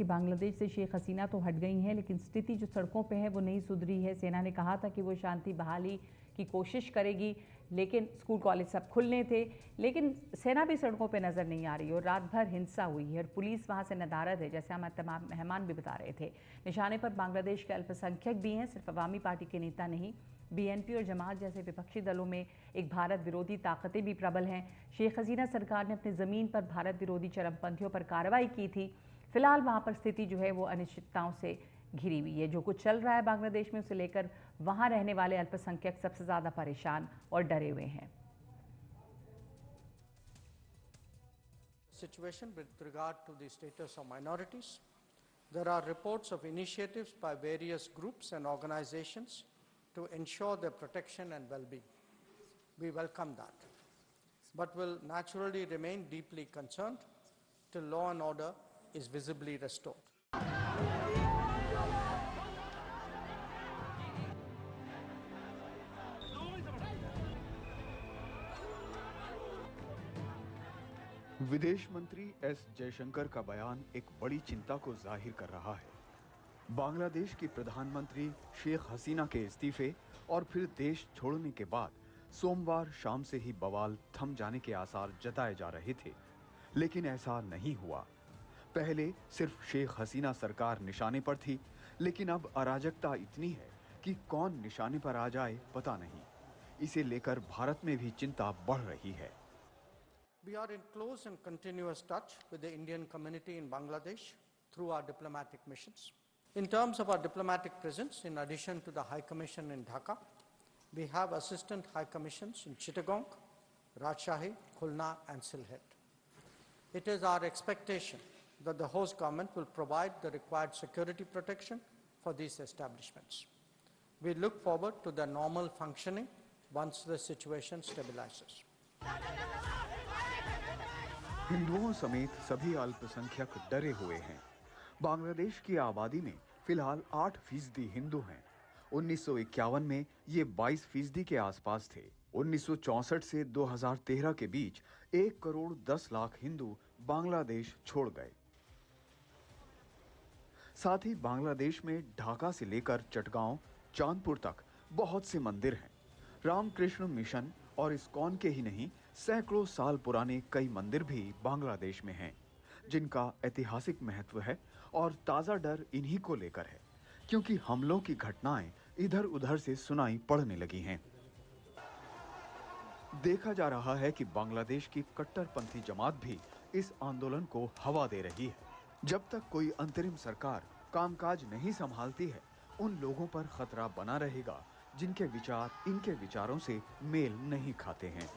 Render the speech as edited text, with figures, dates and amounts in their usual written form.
बांग्लादेश से शेख हसीना तो हट गई हैं, लेकिन स्थिति जो सड़कों पे है वो नहीं सुधरी है। सेना ने कहा था कि वो शांति बहाली की कोशिश करेगी, लेकिन स्कूल कॉलेज सब खुलने थे, लेकिन सेना भी सड़कों पे नज़र नहीं आ रही और रात भर हिंसा हुई है और पुलिस वहाँ से नदारद है, जैसे हमारे तमाम मेहमान भी बता रहे थे। निशाने पर बांग्लादेश के अल्पसंख्यक भी हैं, सिर्फ अवामी पार्टी के नेता नहीं। बीएनपी और जमात जैसे विपक्षी दलों में एक भारत विरोधी ताकतें भी प्रबल हैं। शेख हसीना सरकार ने अपनी ज़मीन पर भारत विरोधी चरमपंथियों पर कार्रवाई की थी। फिलहाल वहाँ पर स्थिति जो है वो अनिश्चितताओं से घिरी हुई है। जो कुछ चल रहा है बांग्लादेश में, उसे लेकर वहाँ रहने वाले अल्पसंख्यक सबसे ज़्यादा परेशान और डरे हुए हैं। Situation with regard to the status of minorities. There are reports of initiatives by various groups and organizations to ensure their protection and well-being. We welcome that, but will naturally remain deeply concerned till law and order is visibly restored. विदेश मंत्री S Jaishankar का बयान एक बड़ी चिंता को जाहिर कर रहा है। बांग्लादेश की प्रधानमंत्री शेख हसीना के इस्तीफे और फिर देश छोड़ने के बाद सोमवार शाम से ही बवाल थम जाने के आसार जताए जा रहे थे, लेकिन ऐसा नहीं हुआ। पहले सिर्फ शेख हसीना सरकार निशाने पर थी, लेकिन अब अराजकता इतनी है कि कौन निशाने पर आ जाए पता नहीं। इसे लेकर भारत में भी चिंता बढ़ रही है। We are in close and continuous touch with the Indian community in Bangladesh through our diplomatic missions. In terms of our diplomatic presence, in addition to the High Commission in Dhaka, we have assistant High Commissions in Chittagong, Rajshahi, Khulna and Sylhet. It is our expectation that the host government will provide the required security protection for these establishments. We look forward to their normal functioning once the situation stabilizes. हिंदुओं समेत सभी अल्पसंख्यक डरे हुए हैं। बांग्लादेश की आबादी में फिलहाल 8% हिंदू हैं। 1951 में ये 22% के आसपास थे। 1964 से 2013 के बीच 1 करोड़ 10 लाख हिंदू बांग्लादेश छोड़ गए। साथ ही बांग्लादेश में ढाका से लेकर चटगांव, चांदपुर तक बहुत से मंदिर हैं। रामकृष्ण मिशन और इस्कॉन के ही नहीं, सैकड़ों साल पुराने कई मंदिर भी बांग्लादेश में हैं, जिनका ऐतिहासिक महत्व है और ताज़ा डर इन्हीं को लेकर है, क्योंकि हमलों की घटनाएं इधर उधर से सुनाई पड़ने लगी हैं। देखा जा रहा है कि बांग्लादेश की कट्टरपंथी जमात भी इस आंदोलन को हवा दे रही है। जब तक कोई अंतरिम सरकार कामकाज नहीं संभालती है, उन लोगों पर खतरा बना रहेगा जिनके विचार इनके विचारों से मेल नहीं खाते हैं।